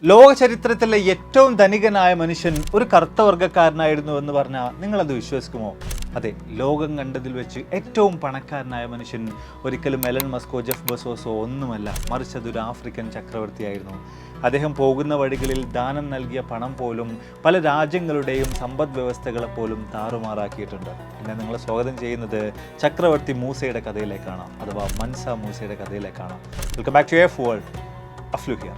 ലോക ചരിത്രത്തിലെ ഏറ്റവും ധനികനായ മനുഷ്യൻ ഒരു കറുത്ത വർഗ്ഗക്കാരനായിരുന്നു എന്ന് പറഞ്ഞാൽ നിങ്ങളത് വിശ്വസിക്കുമോ? അതെ, ലോകം കണ്ടതിൽ വെച്ച് ഏറ്റവും പണക്കാരനായ മനുഷ്യൻ ഒരിക്കലും എലൻ മസ്കോ, ജെഫ് ബസോസോ ഒന്നുമല്ല, മറിച്ച് അതൊരു ആഫ്രിക്കൻ ചക്രവർത്തിയായിരുന്നു. അദ്ദേഹം പോകുന്ന വഴികളിൽ ദാനം നൽകിയ പണം പോലും പല രാജ്യങ്ങളുടെയും സമ്പദ് വ്യവസ്ഥകളെ പോലും താറുമാറാക്കിയിട്ടുണ്ട്. പിന്നെ നിങ്ങളെ സ്വാഗതം ചെയ്യുന്നത് ചക്രവർത്തി മൂസയുടെ കഥയിലേക്കാണ്, അഥവാ മൻസ മൂസയുടെ കഥയിലേക്കാണ്. Welcome back to F world. Aflu here.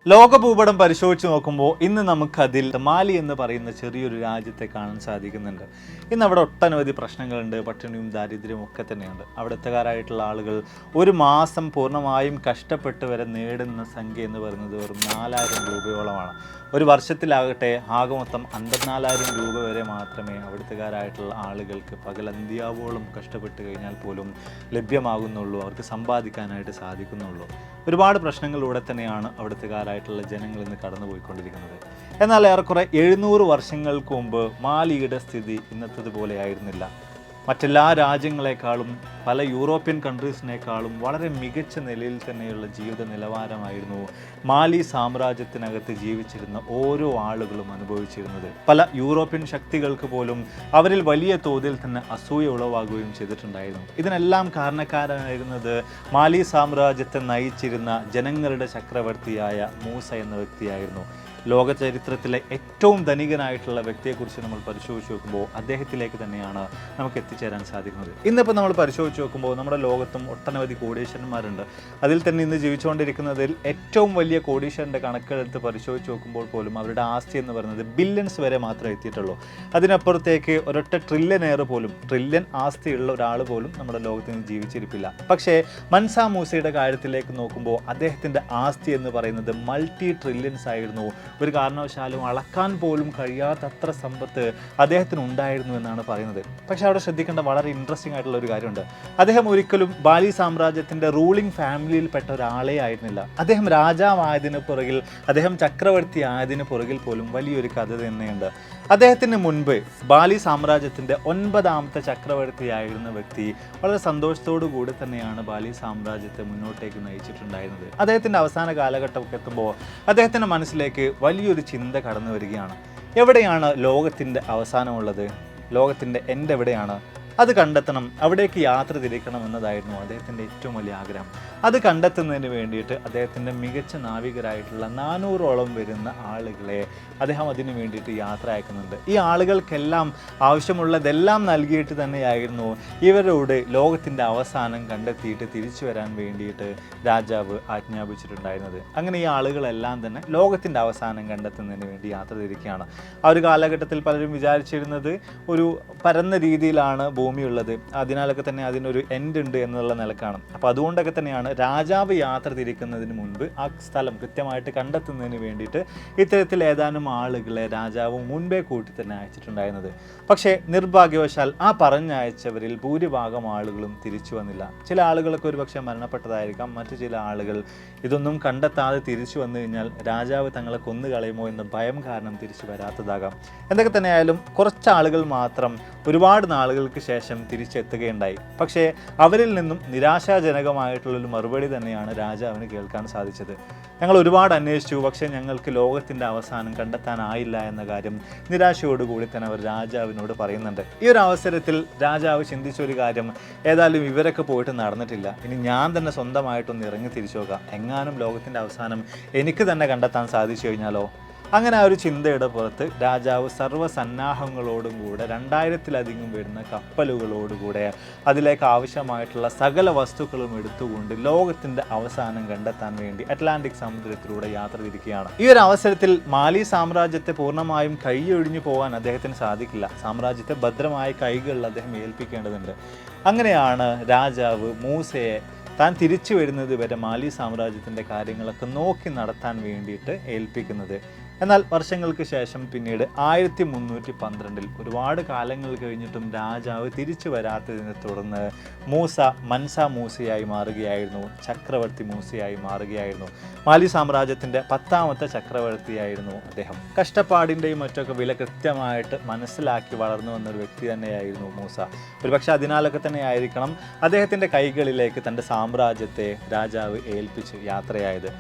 ലോക ഭൂപടം പരിശോധിച്ച് നോക്കുമ്പോൾ ഇന്ന് നമുക്കതിൽ മാലി എന്ന് പറയുന്ന ചെറിയൊരു രാജ്യത്തെ കാണാൻ സാധിക്കുന്നുണ്ട്. ഇന്ന് അവിടെ ഒട്ടനവധി പ്രശ്നങ്ങളുണ്ട്, പട്ടിണിയും ദാരിദ്ര്യവും ഒക്കെ തന്നെയുണ്ട്. അവിടുത്തുകാരായിട്ടുള്ള ആളുകൾ ഒരു മാസം പൂർണ്ണമായും കഷ്ടപ്പെട്ട് വരെ നേടുന്ന സംഖ്യ എന്ന് പറയുന്നത് വെറും 4000 രൂപയോളമാണ്. ഒരു വർഷത്തിലാകട്ടെ ആകെ മൊത്തം 54,000 രൂപ വരെ മാത്രമേ അവിടുത്തുകാരായിട്ടുള്ള ആളുകൾക്ക് പകലന്ത്യാവോളം കഷ്ടപ്പെട്ട് കഴിഞ്ഞാൽ പോലും ലഭ്യമാകുന്നുള്ളൂ, അവർക്ക് സമ്പാദിക്കാനായിട്ട് സാധിക്കുന്നുള്ളൂ. ഒരുപാട് പ്രശ്നങ്ങളിലൂടെ തന്നെയാണ് അവിടുത്തുകാരായിട്ടുള്ള ജനങ്ങൾ ഇന്ന് കടന്നുപോയിക്കൊണ്ടിരിക്കുന്നത്. എന്നാൽ ഏറെക്കുറെ 700 വർഷങ്ങൾക്ക് മുമ്പ് മാലിയുടെ സ്ഥിതി ഇന്നത്തേതുപോലെ ആയിരുന്നില്ല. മറ്റെല്ലാ രാജ്യങ്ങളെക്കാളും പല യൂറോപ്യൻ കൺട്രീസിനേക്കാളും വളരെ മികച്ച നിലയിൽ തന്നെയുള്ള ജീവിത നിലവാരമായിരുന്നു മാലി സാമ്രാജ്യത്തിനകത്ത് ജീവിച്ചിരുന്ന ഓരോ ആളുകളും അനുഭവിച്ചിരുന്നത്. പല യൂറോപ്യൻ ശക്തികൾക്ക് പോലും അവരിൽ വലിയ തോതിൽ തന്നെ അസൂയ ഉളവാകുകയും ചെയ്തിട്ടുണ്ടായിരുന്നു. ഇതിനെല്ലാം കാരണക്കാരായിരുന്നത് മാലി സാമ്രാജ്യത്തെ നയിച്ചിരുന്ന ജനങ്ങളുടെ ചക്രവർത്തിയായ മൂസ എന്ന വ്യക്തിയായിരുന്നു. ലോക ചരിത്രത്തിലെ ഏറ്റവും ധനികനായിട്ടുള്ള വ്യക്തിയെക്കുറിച്ച് നമ്മൾ പരിശോധിച്ച് നോക്കുമ്പോൾ അദ്ദേഹത്തിലേക്ക് തന്നെയാണ് നമുക്ക് എത്തിച്ചേരാൻ സാധിക്കുന്നത്. ഇന്നിപ്പോൾ നമ്മൾ പരിശോധിച്ച് നോക്കുമ്പോൾ നമ്മുടെ ലോകത്തും ഒട്ടനവധി കോടീശ്വരന്മാരുണ്ട്. അതിൽ തന്നെ ഇന്ന് ജീവിച്ചുകൊണ്ടിരിക്കുന്നതിൽ ഏറ്റവും വലിയ കോടീശ്വരൻ്റെ കണക്കെടുത്ത് പരിശോധിച്ച് നോക്കുമ്പോൾ പോലും അവരുടെ ആസ്തി എന്ന് പറയുന്നത് ബില്യൺസ് വരെ മാത്രമേ എത്തിയിട്ടുള്ളൂ. അതിനപ്പുറത്തേക്ക് ഒരൊറ്റ ട്രില്യനെയർ പോലും, ട്രില്യൺ ആസ്തിയുള്ള ഒരാൾ പോലും നമ്മുടെ ലോകത്ത് നിന്ന് ജീവിച്ചിരിപ്പില്ല. പക്ഷേ മൻസ മൂസയുടെ കാര്യത്തിലേക്ക് നോക്കുമ്പോൾ അദ്ദേഹത്തിൻ്റെ ആസ്തി എന്ന് പറയുന്നത് മൾട്ടി ട്രില്യൺസ് ആയിരുന്നു. ഒരു കാരണവശാലും അളക്കാൻ പോലും കഴിയാത്തത്ര സമ്പത്ത് അദ്ദേഹത്തിന് ഉണ്ടായിരുന്നു എന്നാണ് പറയുന്നത്. പക്ഷെ അവിടെ ശ്രദ്ധിക്കേണ്ട വളരെ ഇൻട്രസ്റ്റിംഗ് ആയിട്ടുള്ള ഒരു കാര്യമുണ്ട്. അദ്ദേഹം ഒരിക്കലും ബാലി സാമ്രാജ്യത്തിൻ്റെ റൂളിംഗ് ഫാമിലിയിൽപ്പെട്ട ഒരാളെ ആയിരുന്നില്ല. അദ്ദേഹം രാജാവായതിന് പുറകിൽ, അദ്ദേഹം ചക്രവർത്തി ആയതിന് പുറകിൽ പോലും വലിയൊരു കഥ തന്നെയുണ്ട്. അദ്ദേഹത്തിന് മുൻപ് ബാലി സാമ്രാജ്യത്തിൻ്റെ 9ാമത്തെ ചക്രവർത്തിയായിരുന്ന വ്യക്തി വളരെ സന്തോഷത്തോടു കൂടി തന്നെയാണ് ബാലി സാമ്രാജ്യത്തെ മുന്നോട്ടേക്ക് നയിച്ചിട്ടുണ്ടായിരുന്നത്. അദ്ദേഹത്തിൻ്റെ അവസാന കാലഘട്ടമൊക്കെ എത്തുമ്പോൾ അദ്ദേഹത്തിൻ്റെ മനസ്സിലേക്ക് വലിയൊരു ചിന്ത കടന്നു വരികയാണ്. എവിടെയാണ് ലോകത്തിൻ്റെ അവസാനമുള്ളത്? ലോകത്തിൻ്റെ എൻഡ് എവിടെയാണ്? അത് കണ്ടെത്തണം, അവിടേക്ക് യാത്ര തിരിക്കണം എന്നതായിരുന്നു അദ്ദേഹത്തിൻ്റെ ഏറ്റവും വലിയ ആഗ്രഹം. അത് കണ്ടെത്തുന്നതിന് വേണ്ടിയിട്ട് അദ്ദേഹത്തിൻ്റെ മികച്ച നാവികരായിട്ടുള്ള 400ഓളം വരുന്ന ആളുകളെ അദ്ദേഹം അതിനു വേണ്ടിയിട്ട് യാത്ര അയക്കുന്നുണ്ട്. ഈ ആളുകൾക്കെല്ലാം ആവശ്യമുള്ളതെല്ലാം നൽകിയിട്ട് തന്നെയായിരുന്നു ഇവരോട് ലോകത്തിൻ്റെ അവസാനം കണ്ടെത്തിയിട്ട് തിരിച്ചു വരാൻ വേണ്ടിയിട്ട് രാജാവ് ആജ്ഞാപിച്ചിട്ടുണ്ടായിരുന്നത്. അങ്ങനെ ഈ ആളുകളെല്ലാം തന്നെ ലോകത്തിൻ്റെ അവസാനം കണ്ടെത്തുന്നതിന് വേണ്ടി യാത്ര തിരിക്കുകയാണ്. ആ ഒരു കാലഘട്ടത്തിൽ പലരും വിചാരിച്ചിരുന്നത് ഒരു പരന്ന രീതിയിലാണ് ഭൂമിയുള്ളത്, അതിനാലൊക്കെ തന്നെ അതിനൊരു എൻഡ് ഉണ്ട് എന്നുള്ള നിലക്കാണ്. അപ്പോൾ അതുകൊണ്ടൊക്കെ തന്നെയാണ് രാജാവ് യാത്ര തിരിക്കുന്നതിന് മുൻപ് ആ സ്ഥലം കൃത്യമായിട്ട് കണ്ടെത്തുന്നതിന് വേണ്ടിയിട്ട് ഇത്തരത്തിൽ ഏതാനും ആളുകളെ രാജാവ് മുൻപേ കൂട്ടി തന്നെ അയച്ചിട്ടുണ്ടായിരുന്നത്. പക്ഷേ നിർഭാഗ്യവശാൽ ആ പറഞ്ഞയച്ചവരിൽ ഭൂരിഭാഗം ആളുകളും തിരിച്ചു വന്നില്ല. ചില ആളുകളൊക്കെ ഒരു പക്ഷേ മരണപ്പെട്ടതായിരിക്കാം, മറ്റു ചില ആളുകൾ ഇതൊന്നും കണ്ടെത്താതെ തിരിച്ചു വന്നു കഴിഞ്ഞാൽ രാജാവ് തങ്ങളെ കൊന്നുകളയുമോ എന്ന ഭയം കാരണം തിരിച്ചു വരാത്തതാകാം. എന്തൊക്കെ തന്നെയായാലും കുറച്ച് ആളുകൾ മാത്രം ഒരുപാട് നാളുകൾക്ക് ശേഷം തിരിച്ചെത്തുകയുണ്ടായി. പക്ഷേ അവരിൽ നിന്നും നിരാശാജനകമായിട്ടുള്ളൊരു മറുപടി തന്നെയാണ് രാജാവിന് കേൾക്കാൻ സാധിച്ചത്. ഞങ്ങൾ ഒരുപാട് അന്വേഷിച്ചു, പക്ഷേ ഞങ്ങൾക്ക് ലോകത്തിൻ്റെ അവസാനം കണ്ടെത്താനായില്ല എന്ന കാര്യം നിരാശയോടുകൂടി തന്നെ അവർ രാജാവിനോട് പറയുന്നുണ്ട്. ഈ ഒരു അവസരത്തിൽ രാജാവ് ചിന്തിച്ചൊരു കാര്യം, ഏതായാലും ഇവരൊക്കെ പോയിട്ട് നടന്നിട്ടില്ല, ഇനി ഞാൻ തന്നെ സ്വന്തമായിട്ടൊന്ന് ഇറങ്ങി തിരിച്ചു നോക്കാം, എങ്ങാനും ലോകത്തിൻ്റെ അവസാനം എനിക്ക് തന്നെ കണ്ടെത്താൻ സാധിച്ചു കഴിഞ്ഞാലോ. അങ്ങനെ ആ ഒരു ചിന്തയുടെ പുറത്ത് രാജാവ് സർവ്വസന്നാഹങ്ങളോടും കൂടെ 2000-ലധികം വരുന്ന കപ്പലുകളോടുകൂടെ അതിലേക്ക് ആവശ്യമായിട്ടുള്ള സകല വസ്തുക്കളും എടുത്തുകൊണ്ട് ലോകത്തിൻ്റെ അവസാനം കണ്ടെത്താൻ വേണ്ടി അറ്റ്ലാന്റിക് സമുദ്രത്തിലൂടെ യാത്ര തിരിക്കുകയാണ്. ഈ ഒരു അവസരത്തിൽ മാലി സാമ്രാജ്യത്തെ പൂർണ്ണമായും കൈയൊഴിഞ്ഞു പോകാൻ അദ്ദേഹത്തിന് സാധിക്കില്ല. സാമ്രാജ്യത്തെ ഭദ്രമായ കൈകളിൽ അദ്ദേഹം ഏൽപ്പിക്കേണ്ടതുണ്ട്. അങ്ങനെയാണ് രാജാവ് മൂസയെ താൻ തിരിച്ചു വരുന്നത് വരെ മാലി സാമ്രാജ്യത്തിൻ്റെ കാര്യങ്ങളൊക്കെ നോക്കി നടത്താൻ വേണ്ടിയിട്ട് ഏൽപ്പിക്കുന്നത്. എന്നാൽ വർഷങ്ങൾക്ക് ശേഷം പിന്നീട് 1312 ഒരുപാട് കാലങ്ങൾ കഴിഞ്ഞിട്ടും രാജാവ് തിരിച്ചു വരാത്തതിനെ തുടർന്ന് മൂസ മൻസ മൂസയായി മാറുകയായിരുന്നു, ചക്രവർത്തി മൂസയായി മാറുകയായിരുന്നു. മാലി സാമ്രാജ്യത്തിൻ്റെ 10ാമത്തെ ചക്രവർത്തിയായിരുന്നു അദ്ദേഹം. കഷ്ടപ്പാടിൻ്റെയും മറ്റൊക്കെ വില കൃത്യമായിട്ട് മനസ്സിലാക്കി വളർന്നു വന്നൊരു വ്യക്തി തന്നെയായിരുന്നു മൂസ. ഒരുപക്ഷെ അതിനാലൊക്കെ തന്നെ ആയിരിക്കണം അദ്ദേഹത്തിൻ്റെ കൈകളിലേക്ക് തൻ്റെ സാമ്രാജ്യത്തെ രാജാവ് ഏൽപ്പിച്ച് യാത്രയായത്.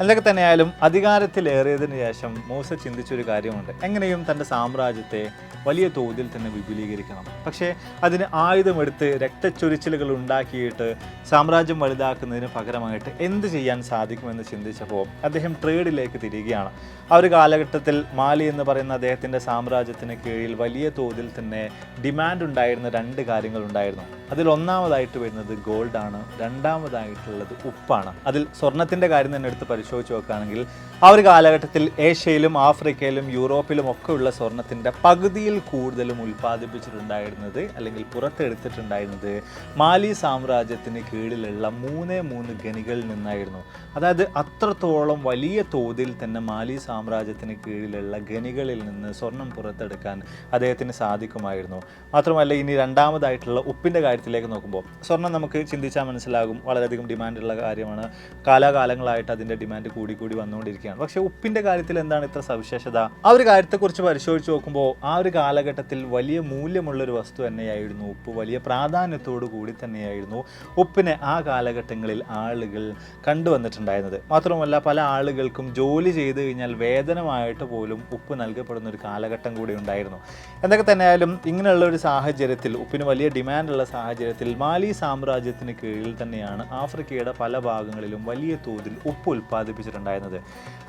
എന്തൊക്കെ തന്നെയായാലും അധികാരത്തിലേറിയതിനു ശേഷം മൂസ ചിന്തിച്ചൊരു കാര്യമുണ്ട്, എങ്ങനെയും തൻ്റെ സാമ്രാജ്യത്തെ വലിയ തോതിൽ തന്നെ വിപുലീകരിക്കണം. പക്ഷേ അതിന് ആയുധമെടുത്ത് രക്തച്ചൊരിച്ചിലുകൾ ഉണ്ടാക്കിയിട്ട് സാമ്രാജ്യം വലുതാക്കുന്നതിന് പകരമായിട്ട് എന്ത് ചെയ്യാൻ സാധിക്കുമെന്ന് ചിന്തിച്ചപ്പോൾ അദ്ദേഹം ട്രേഡിലേക്ക് തിരികുകയാണ്. ആ ഒരു കാലഘട്ടത്തിൽ മാലി എന്ന് പറയുന്ന അദ്ദേഹത്തിൻ്റെ സാമ്രാജ്യത്തിന് കീഴിൽ വലിയ തോതിൽ തന്നെ ഡിമാൻഡ് ഉണ്ടായിരുന്ന 2 കാര്യങ്ങളുണ്ടായിരുന്നു. അതിൽ ഒന്നാമതായിട്ട് വരുന്നത് ഗോൾഡാണ്, രണ്ടാമതായിട്ടുള്ളത് ഉപ്പാണ്. അതിൽ സ്വർണത്തിൻ്റെ കാര്യം തന്നെ എടുത്ത് പരിശോധിച്ച് നോക്കുകയാണെങ്കിൽ ആ ഒരു കാലഘട്ടത്തിൽ ഏഷ്യയിലും ആഫ്രിക്കയിലും യൂറോപ്പിലും ഒക്കെ ഉള്ള സ്വർണത്തിൻ്റെ പകുതിയിൽ കൂടുതലും ഉൽപ്പാദിപ്പിച്ചിട്ടുണ്ടായിരുന്നത് അല്ലെങ്കിൽ പുറത്തെടുത്തിട്ടുണ്ടായിരുന്നത് മാലി സാമ്രാജ്യത്തിന് കീഴിലുള്ള 3 ഖനികളിൽ നിന്നായിരുന്നു. അതായത് അത്രത്തോളം വലിയ തോതിൽ തന്നെ മാലി സാമ്രാജ്യത്തിന് കീഴിലുള്ള ഖനികളിൽ നിന്ന് സ്വർണം പുറത്തെടുക്കാൻ അദ്ദേഹത്തിന് സാധിക്കുമായിരുന്നു. മാത്രമല്ല ഇനി രണ്ടാമതായിട്ടുള്ള ഉപ്പിൻ്റെ കാര്യത്തിലേക്ക് നോക്കുമ്പോൾ സ്വർണം നമുക്ക് ചിന്തിച്ചാൽ മനസ്സിലാകും വളരെയധികം ഡിമാൻഡുള്ള കാര്യമാണ്. കാലാകാലങ്ങളായിട്ട് അതിൻ്റെ ഡിമാൻഡ് കൂടി വന്നുകൊണ്ടിരിക്കുകയാണ്. പക്ഷേ ഉപ്പിൻ്റെ കാര്യത്തിൽ എന്താണ് ഇത്ര സവിശേഷത? ആ ഒരു കാര്യത്തെക്കുറിച്ച് പരിശോധിച്ച് നോക്കുമ്പോൾ ആ ഒരു കാലഘട്ടത്തിൽ വലിയ മൂല്യമുള്ളൊരു വസ്തു തന്നെയായിരുന്നു ഉപ്പ്. വലിയ പ്രാധാന്യത്തോടു കൂടി തന്നെയായിരുന്നു ഉപ്പിനെ ആ കാലഘട്ടങ്ങളിൽ ആളുകൾ കണ്ടുവന്നിട്ടുണ്ടായിരുന്നത്. മാത്രമല്ല പല ആളുകൾക്കും ജോലി ചെയ്ത് കഴിഞ്ഞാൽ വേതനമായിട്ട് പോലും ഉപ്പ് നൽകപ്പെടുന്ന ഒരു കാലഘട്ടം കൂടി ഉണ്ടായിരുന്നു. എന്തൊക്കെ തന്നെയായാലും ഇങ്ങനെയുള്ള ഒരു സാഹചര്യത്തിൽ, ഉപ്പിന് വലിയ ഡിമാൻഡുള്ള സാഹചര്യത്തിൽ മാലി സാമ്രാജ്യത്തിന് കീഴിൽ തന്നെയാണ് ആഫ്രിക്കയുടെ പല ഭാഗങ്ങളിലും വലിയ തോതിൽ ഉപ്പ് ഉൽപ്പാദിപ്പിച്ചിട്ടുണ്ടായിരുന്നത്.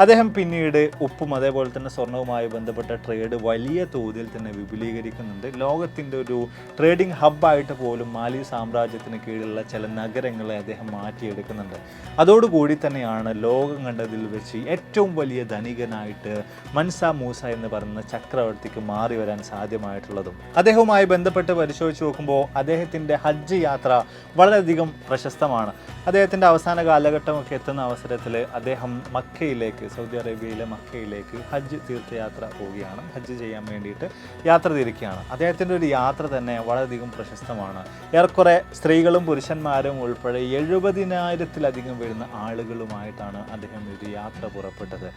അദ്ദേഹം പിന്നീട് ഉപ്പും അതേപോലെ തന്നെ സ്വർണവുമായി ബന്ധപ്പെട്ട ട്രേഡ് വലിയ തോതിൽ തന്നെ വിപുലീകരിക്കുന്നുണ്ട്. ലോകത്തിൻ്റെ ഒരു ട്രേഡിംഗ് ഹബ്ബായിട്ട് പോലും മാലി സാമ്രാജ്യത്തിന് കീഴിലുള്ള ചില നഗരങ്ങളെ അദ്ദേഹം മാറ്റിയെടുക്കുന്നുണ്ട്. അതോടുകൂടി തന്നെയാണ് ലോകം കണ്ടതിൽ വെച്ച് ഏറ്റവും വലിയ ധനികനായിട്ട് മൻസ മൂസ എന്ന് പറയുന്ന ചക്രവർത്തിക്ക് മാറി വരാൻ സാധ്യമായിട്ടുള്ളതും. അദ്ദേഹവുമായി ബന്ധപ്പെട്ട് പരിശോധിച്ച് നോക്കുമ്പോൾ അദ്ദേഹത്തിൻ്റെ ഹജ്ജ് യാത്ര വളരെയധികം പ്രശസ്തമാണ്. അദ്ദേഹത്തിൻ്റെ അവസാന കാലഘട്ടമൊക്കെ എത്തുന്ന അവസരത്തിൽ അദ്ദേഹം മക്കയിലേക്ക്, സൗദി അറേബ്യയിലെ മക്കയിലേക്ക് ഹജ്ജ് തീർത്ഥയാത്ര പോവുകയാണ്. ഹജ്ജ് ചെയ്യാൻ വേണ്ടിയിട്ട് യാത്ര തിരിക്കുകയാണ്. അദ്ദേഹത്തിൻ്റെ ഒരു യാത്ര തന്നെ വളരെയധികം പ്രശസ്തമാണ്. ഏറെക്കുറെ സ്ത്രീകളും പുരുഷന്മാരും ഉൾപ്പെടെ 70,000-ത്തിലധികം വരുന്ന ആളുകളുമായിട്ടാണ് അദ്ദേഹം ഒരു യാത്ര പുറപ്പെട്ടത്.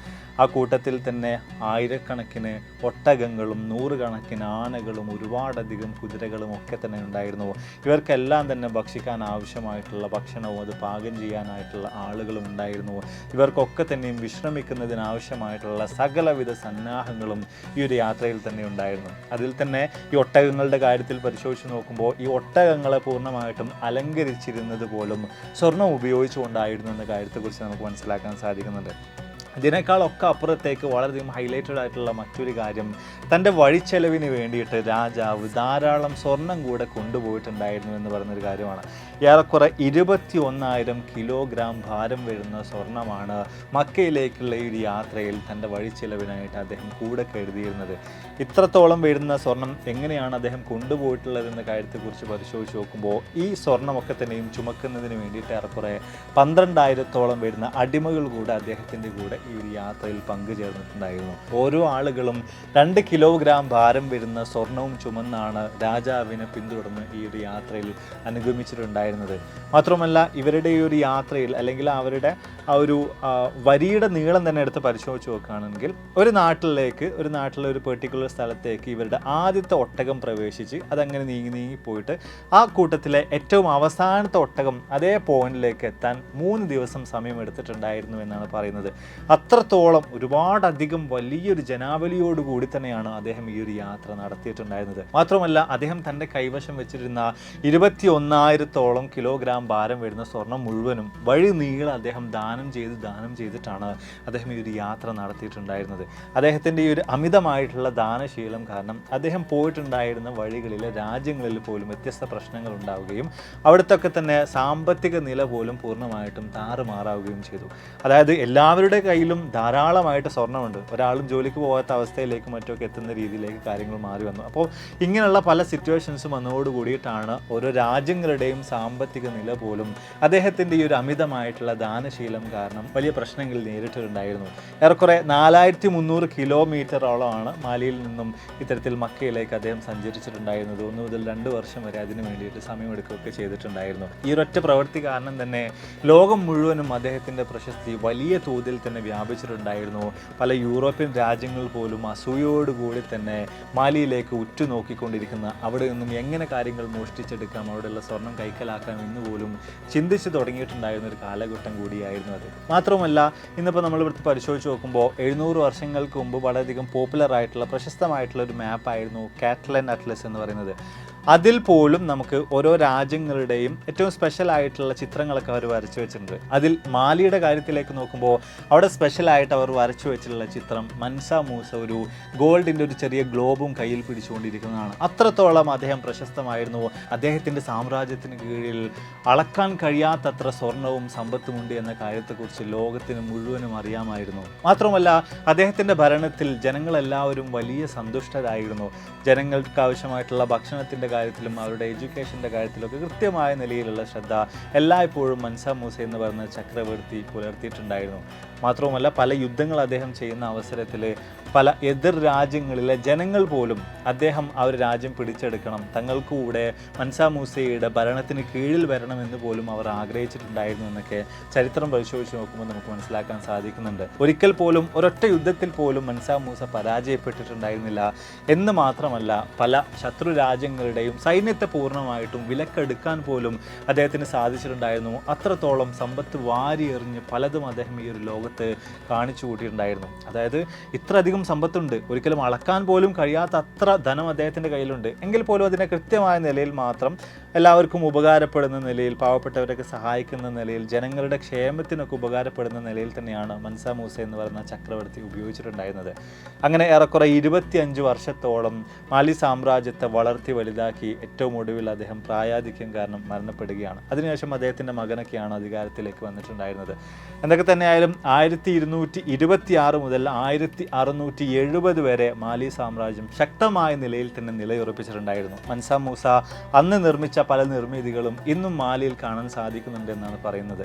ആ കൂട്ടത്തിൽ തന്നെ ആയിരക്കണക്കിന് ഒട്ടകങ്ങളും 100 കണക്കിന് ആനകളും ഒരുപാടധികം കുതിരകളും ഒക്കെ തന്നെ ഉണ്ടായിരുന്നു. ഇവർക്കെല്ലാം തന്നെ ഭക്ഷിക്കാൻ ആവശ്യമായിട്ടുള്ള ഭക്ഷണവും അത് പാകം ചെയ്യാനായിട്ടുള്ള ആളുകളും ഉണ്ടായിരുന്നു. ഇവർക്കൊക്കെ തന്നെയും വിശ്രമിക്കുന്നതിനാവശ്യമായിട്ടുള്ള സകലവിധ സന്നാഹങ്ങളും ഈ ഒരു യാത്രയിൽ തന്നെ ഉണ്ടായിരുന്നു. അതിൽ തന്നെ ഈ ഒട്ടകങ്ങളുടെ കാര്യത്തിൽ പരിശോധിച്ച് നോക്കുമ്പോൾ ഈ ഒട്ടകങ്ങളെ പൂർണ്ണമായിട്ടും അലങ്കരിച്ചിരുന്നത് പോലും സ്വർണം ഉപയോഗിച്ചുകൊണ്ടായിരുന്നു എന്ന കാര്യത്തെക്കുറിച്ച് നമുക്ക് മനസ്സിലാക്കാൻ സാധിക്കുന്നുണ്ട്. ഇതിനേക്കാളൊക്കെ അപ്പുറത്തേക്ക് വളരെയധികം ഹൈലൈറ്റഡ് ആയിട്ടുള്ള മറ്റൊരു കാര്യം, തൻ്റെ വഴിച്ചെലവിന് വേണ്ടിയിട്ട് രാജാവ് ധാരാളം സ്വർണം കൂടെ കൊണ്ടുപോയിട്ടുണ്ടായിരുന്നു എന്ന് പറയുന്നൊരു കാര്യമാണ്. ഏറെക്കുറെ 21,000 കിലോഗ്രാം ഭാരം വരുന്ന സ്വർണമാണ് മക്കയിലേക്കുള്ള ഈ ഒരു യാത്രയിൽ തൻ്റെ വഴിച്ചെലവിനായിട്ട് അദ്ദേഹം കൂടെ കരുതിയിരുന്നത്. ഇത്രത്തോളം വരുന്ന സ്വർണം എങ്ങനെയാണ് അദ്ദേഹം കൊണ്ടുപോയിട്ടുള്ളതെന്ന കാര്യത്തെക്കുറിച്ച് പരിശോധിച്ച് നോക്കുമ്പോൾ ഈ സ്വർണ്ണമൊക്കെ തന്നെയും ചുമക്കുന്നതിന് വേണ്ടിയിട്ട് ഏറെക്കുറെ 12,000-ഓളം വരുന്ന അടിമകൾ കൂടെ അദ്ദേഹത്തിൻ്റെ കൂടെ ഈ ഒരു യാത്രയിൽ പങ്കുചേർന്നിട്ടുണ്ടായിരുന്നു. ഓരോ ആളുകളും 2 കിലോഗ്രാം ഭാരം വരുന്ന സ്വർണവും ചുമന്നാണ് രാജാവിനെ പിന്തുടർന്ന് ഈ ഒരു യാത്രയിൽ അനുഗമിച്ചിട്ടുണ്ടായിരുന്നത്. മാത്രമല്ല ഇവരുടെ ഈ ഒരു യാത്രയിൽ അല്ലെങ്കിൽ അവരുടെ ആ ഒരു വരിയുടെ നീളം തന്നെ എടുത്ത് പരിശോധിച്ച് നോക്കുകയാണെങ്കിൽ ഒരു നാട്ടിലെ ഒരു പെർട്ടിക്കുലർ സ്ഥലത്തേക്ക് ഇവരുടെ ആദ്യത്തെ ഒട്ടകം പ്രവേശിച്ച് അതങ്ങനെ നീങ്ങി പോയിട്ട് ആ കൂട്ടത്തിലെ ഏറ്റവും അവസാനത്തെ ഒട്ടകം അതേ പോയിന്റിലേക്ക് എത്താൻ 3 ദിവസം സമയം എടുത്തിട്ടുണ്ടായിരുന്നു എന്നാണ് പറയുന്നത്. അത്രത്തോളം ഒരുപാടധികം വലിയൊരു ജനാവലിയോടുകൂടി തന്നെയാണ് അദ്ദേഹം ഈ ഒരു യാത്ര നടത്തിയിട്ടുണ്ടായിരുന്നത്. മാത്രമല്ല അദ്ദേഹം തൻ്റെ കൈവശം വെച്ചിരുന്ന 21,000-ഓളം കിലോഗ്രാം ഭാരം വരുന്ന സ്വർണം മുഴുവനും വഴി നീളം അദ്ദേഹം ദാനം ചെയ്തിട്ടാണ് അദ്ദേഹം ഈ ഒരു യാത്ര നടത്തിയിട്ടുണ്ടായിരുന്നത്. അദ്ദേഹത്തിൻ്റെ ഈ ഒരു അമിതമായിട്ടുള്ള ദാനശീലം കാരണം അദ്ദേഹം പോയിട്ടുണ്ടായിരുന്ന വഴികളിലെ രാജ്യങ്ങളിൽ പോലും വ്യത്യസ്ത പ്രശ്നങ്ങൾ ഉണ്ടാവുകയും അവിടുത്തെ തന്നെ സാമ്പത്തിക നില പോലും പൂർണ്ണമായിട്ടും താറുമാറാവുകയും ചെയ്തു. അതായത് എല്ലാവരുടെ കയ്യിൽ മാലിയിലും ധാരാളമായിട്ട് സ്വർണ്ണമുണ്ട്. ഒരാളും ജോലിക്ക് പോകാത്ത അവസ്ഥയിലേക്ക് മറ്റൊക്കെ എത്തുന്ന രീതിയിലേക്ക് കാര്യങ്ങൾ മാറി വന്നു. അപ്പോൾ ഇങ്ങനെയുള്ള പല സിറ്റുവേഷൻസും വന്നതോട് കൂടിയിട്ടാണ് ഓരോ രാജ്യങ്ങളുടെയും സാമ്പത്തിക നില പോലും അദ്ദേഹത്തിൻ്റെ ഈ ഒരു അമിതമായിട്ടുള്ള ദാനശീലം കാരണം വലിയ പ്രശ്നങ്ങൾ നേരിട്ടിട്ടുണ്ടായിരുന്നു. ഏറെക്കുറെ 4300 കിലോമീറ്ററോളമാണ് മാലിയിൽ നിന്നും ഇത്തരത്തിൽ മക്കയിലേക്ക് അദ്ദേഹം സഞ്ചരിച്ചിട്ടുണ്ടായിരുന്നത്. 1 മുതൽ 2 വർഷം വരെ അതിന് വേണ്ടിയിട്ട് സമയമെടുക്കുകയൊക്കെ ചെയ്തിട്ടുണ്ടായിരുന്നു. ഈ ഒരൊറ്റ പ്രവൃത്തി കാരണം തന്നെ ലോകം മുഴുവനും അദ്ദേഹത്തിൻ്റെ പ്രശസ്തി വലിയ തോതിൽ തന്നെ വ്യാപിച്ചിട്ടുണ്ടായിരുന്നു. പല യൂറോപ്യൻ രാജ്യങ്ങൾ പോലും അസൂയോടുകൂടി തന്നെ മാലിയിലേക്ക് ഉറ്റുനോക്കിക്കൊണ്ടിരിക്കുന്ന, അവിടെ നിന്നും എങ്ങനെ കാര്യങ്ങൾ മോഷ്ടിച്ചെടുക്കാം, അവിടെയുള്ള സ്വർണം കൈക്കലാക്കാം എന്ന് പോലും ചിന്തിച്ച് തുടങ്ങിയിട്ടുണ്ടായിരുന്ന ഒരു കാലഘട്ടം കൂടിയായിരുന്നു അത്. മാത്രമല്ല ഇന്നിപ്പോൾ നമ്മൾ ഇവിടുത്തെ പരിശോധിച്ച് നോക്കുമ്പോൾ 700 വർഷങ്ങൾക്ക് മുമ്പ് വളരെയധികം പോപ്പുലർ ആയിട്ടുള്ള പ്രശസ്തമായിട്ടുള്ള ഒരു മാപ്പായിരുന്നു കാറ്റലൻ അറ്റ്ലസ് എന്ന് പറയുന്നത്. അതിൽ പോലും നമുക്ക് ഓരോ രാജ്യങ്ങളുടെയും ഏറ്റവും സ്പെഷ്യൽ ആയിട്ടുള്ള ചിത്രങ്ങളൊക്കെ അവർ വരച്ചു വെച്ചിട്ടുണ്ട്. അതിൽ മാലിയുടെ കാര്യത്തിലേക്ക് നോക്കുമ്പോൾ അവിടെ സ്പെഷ്യലായിട്ട് അവർ വരച്ചു വെച്ചിട്ടുള്ള ചിത്രം മൻസ മൂസ ഒരു ഗോൾഡിൻ്റെ ഒരു ചെറിയ ഗ്ലോബും കയ്യിൽ പിടിച്ചുകൊണ്ടിരിക്കുന്നതാണ്. അത്രത്തോളം അദ്ദേഹം പ്രശസ്തമായിരുന്നു. അദ്ദേഹത്തിൻ്റെ സാമ്രാജ്യത്തിന് കീഴിൽ അളക്കാൻ കഴിയാത്തത്ര സ്വർണവും സമ്പത്തുമുണ്ട് എന്ന കാര്യത്തെക്കുറിച്ച് ലോകത്തിന് മുഴുവനും അറിയാമായിരുന്നു. മാത്രമല്ല അദ്ദേഹത്തിൻ്റെ ഭരണത്തിൽ ജനങ്ങളെല്ലാവരും വലിയ സന്തുഷ്ടരായിരുന്നു. ജനങ്ങൾക്ക് ആവശ്യമായിട്ടുള്ള ഭക്ഷണത്തിൻ്റെ കാര്യത്തിലും അവരുടെ എഡ്യൂക്കേഷൻ്റെ കാര്യത്തിലൊക്കെ കൃത്യമായ നിലയിലുള്ള ശ്രദ്ധ എല്ലായ്പ്പോഴും മൻസ മൂസ എന്ന് പറയുന്ന ചക്രവർത്തി പുലർത്തിയിട്ടുണ്ടായിരുന്നു. മാത്രവുമല്ല പല യുദ്ധങ്ങൾ അദ്ദേഹം ചെയ്യുന്ന അവസരത്തിൽ പല എതിർ രാജ്യങ്ങളിലെ ജനങ്ങൾ പോലും അദ്ദേഹം ആ ഒരു രാജ്യം പിടിച്ചെടുക്കണം, തങ്ങൾക്ക് കൂടെ മൻസ മൂസയുടെ ഭരണത്തിന് കീഴിൽ വരണമെന്ന് പോലും അവർ ആഗ്രഹിച്ചിട്ടുണ്ടായിരുന്നു എന്നൊക്കെ ചരിത്രം പരിശോധിച്ച് നോക്കുമ്പോൾ നമുക്ക് മനസ്സിലാക്കാൻ സാധിക്കുന്നുണ്ട്. ഒരിക്കൽ പോലും ഒരൊറ്റ യുദ്ധത്തിൽ പോലും മൻസ മൂസ പരാജയപ്പെട്ടിട്ടുണ്ടായിരുന്നില്ല എന്ന് മാത്രമല്ല പല ശത്രു രാജ്യങ്ങളുടെയും സൈന്യത്തെ പൂർണ്ണമായിട്ടും വിലക്കെടുക്കാൻ പോലും അദ്ദേഹത്തിന് സാധിച്ചിട്ടുണ്ടായിരുന്നു. അത്രത്തോളം സമ്പത്ത് വാരിയെറിഞ്ഞ് പലതും അദ്ദേഹം ഈ ഒരു ലോകത്ത് കാണിച്ചു കൂട്ടിയിട്ടുണ്ടായിരുന്നു. അതായത് ഇത്രയധികം സമ്പത്തുണ്ട്, ഒരിക്കലും അളക്കാൻ പോലും കഴിയാത്ത അത്ര ധനം അദ്ദേഹത്തിൻ്റെ കയ്യിലുണ്ട്. എങ്കിൽ പോലും അതിനെ കൃത്യമായ നിലയിൽ മാത്രം എല്ലാവർക്കും ഉപകാരപ്പെടുന്ന നിലയിൽ, പാവപ്പെട്ടവരൊക്കെ സഹായിക്കുന്ന നിലയിൽ, ജനങ്ങളുടെ ക്ഷേമത്തിനൊക്കെ ഉപകാരപ്പെടുന്ന നിലയിൽ തന്നെയാണ് മൻസ മൂസ എന്ന് പറയുന്ന ചക്രവർത്തി ഉപയോഗിച്ചിട്ടുണ്ടായിരുന്നത്. അങ്ങനെ ഏറെക്കുറെ 25 വർഷത്തോളം മാലി സാമ്രാജ്യത്തെ വളർത്തി വലുതാക്കി ഏറ്റവും ഒടുവിൽ അദ്ദേഹം പ്രായാധിക്യം കാരണം മരണപ്പെടുകയാണ്. അതിനുശേഷം അദ്ദേഹത്തിൻ്റെ മകനൊക്കെയാണ് അധികാരത്തിലേക്ക് വന്നിട്ടുണ്ടായിരുന്നത്. എന്തൊക്കെ തന്നെയായാലും 1226 മുതൽ 1670 വരെ മാലി സാമ്രാജ്യം ശക്തമായ നിലയിൽ തന്നെ നിലയുറപ്പിച്ചിട്ടുണ്ടായിരുന്നു. മൻസ മൂസ അന്ന് നിർമ്മിച്ച പല നിർമ്മിതികളും ഇന്നും മാലിയിൽ കാണാൻ സാധിക്കുന്നുണ്ട് എന്നാണ് പറയുന്നത്.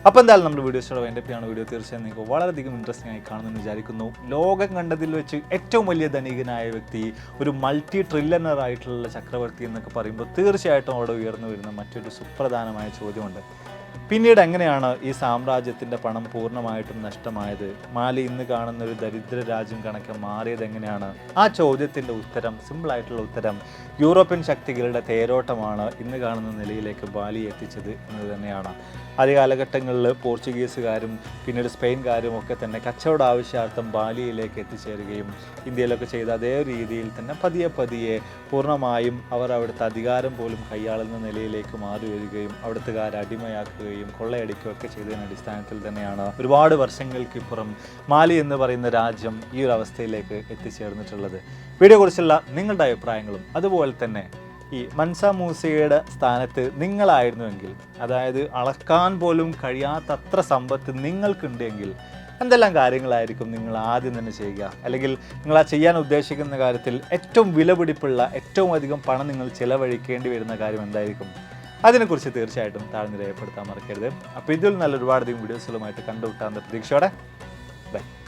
അപ്പോൾ എന്തായാലും നമ്മുടെ വീഡിയോസോടെ വേണ്ടപ്പോഴാണ് വീഡിയോ തീർച്ചയായും നിങ്ങൾക്ക് വളരെയധികം ഇൻട്രസ്റ്റിംഗ് ആയി കാണുമെന്ന് വിചാരിക്കുന്നു. ലോകം കണ്ടതിൽ വെച്ച് ഏറ്റവും വലിയ ധനികനായ വ്യക്തി, ഒരു മൾട്ടി ട്രില്യണർ ആയിട്ടുള്ള ചക്രവർത്തി എന്നൊക്കെ പറയുമ്പോൾ തീർച്ചയായിട്ടും അവിടെ ഉയർന്നു വരുന്ന മറ്റൊരു സുപ്രധാനമായ ചോദ്യമുണ്ട്. പിന്നീട് എങ്ങനെയാണ് ഈ സാമ്രാജ്യത്തിൻ്റെ പണം പൂർണ്ണമായിട്ടും നഷ്ടമായത്? മാലി ഇന്ന് കാണുന്ന ഒരു ദരിദ്ര രാജ്യം കണക്കെ മാറിയത് എങ്ങനെയാണ്? ആ ചോദ്യത്തിൻ്റെ ഉത്തരം, സിമ്പിളായിട്ടുള്ള ഉത്തരം, യൂറോപ്യൻ ശക്തികളുടെ തേരോട്ടമാണ് ഇന്ന് കാണുന്ന നിലയിലേക്ക് മാലി എത്തിച്ചത് എന്ന് തന്നെയാണ്. ആദ്യ കാലഘട്ടങ്ങളിൽ പോർച്ചുഗീസുകാരും പിന്നീട് സ്പെയിൻകാരും ഒക്കെ തന്നെ കച്ചവട ആവശ്യാർത്ഥം ബാലിയിലേക്ക് എത്തിച്ചേരുകയും ഇന്ത്യയിലൊക്കെ ചെയ്ത അതേ രീതിയിൽ തന്നെ പതിയെ പതിയെ പൂർണ്ണമായും അവർ അവിടുത്തെ അധികാരം പോലും കൈയാളുന്ന നിലയിലേക്ക് മാറി വരികയും അവിടുത്തുകാരെ അടിമയാക്കുകയും കൊള്ളയടിക്കുകയൊക്കെ ചെയ്തതിൻ്റെ അടിസ്ഥാനത്തിൽ തന്നെയാണ് ഒരുപാട് വർഷങ്ങൾക്കിപ്പുറം മാലി എന്ന് പറയുന്ന രാജ്യം ഈ ഒരു അവസ്ഥയിലേക്ക് എത്തിച്ചേർന്നിട്ടുള്ളത്. വീഡിയോ കുറിച്ചുള്ള നിങ്ങളുടെ അഭിപ്രായങ്ങളും അതുപോലെ തന്നെ ഈ മൻസ മൂസയുടെ സ്ഥാനത്ത് നിങ്ങളായിരുന്നുവെങ്കിൽ, അതായത് അളക്കാൻ പോലും കഴിയാത്തത്ര സമ്പത്ത് നിങ്ങൾക്കുണ്ടെങ്കിൽ എന്തെല്ലാം കാര്യങ്ങളായിരിക്കും നിങ്ങൾ ആദ്യം തന്നെ ചെയ്യുക? അല്ലെങ്കിൽ നിങ്ങൾ ആ ചെയ്യാൻ ഉദ്ദേശിക്കുന്ന കാര്യത്തിൽ ഏറ്റവും വിലപിടിപ്പുള്ള, ഏറ്റവും അധികം പണം നിങ്ങൾ ചിലവഴിക്കേണ്ടി വരുന്ന കാര്യം എന്തായിരിക്കും? അതിനെക്കുറിച്ച് തീർച്ചയായിട്ടും താഴ്ന്ന് രേഖപ്പെടുത്താൻ മറക്കരുത്. അപ്പോൾ ഇതിൽ നല്ല ഒരുപാടധികം വീഡിയോസുകളുമായിട്ട് കണ്ടുമുട്ടാവുന്ന പ്രതീക്ഷയോടെ ബൈ.